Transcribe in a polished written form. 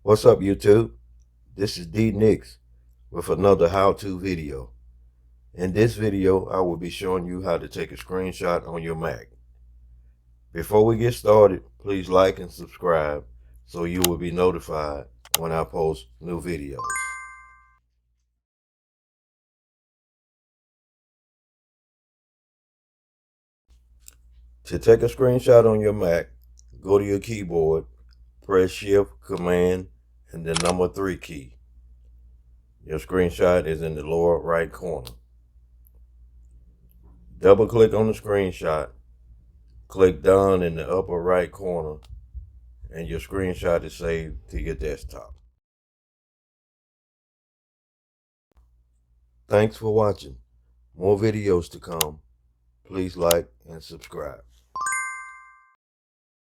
What's up, YouTube? This is D Nix with another how-to video. In this video, I will be showing you how to take a screenshot on your Mac. Before we get started, please like and subscribe so you will be notified when I post new videos. To take a screenshot on your Mac, go to your keyboard, press Shift, Command, and the number 3 key. Your screenshot is in the lower right corner. Double click on the screenshot, click Done in the upper right corner, and your screenshot is saved to your desktop. Thanks for watching. More videos to come. Please like and subscribe.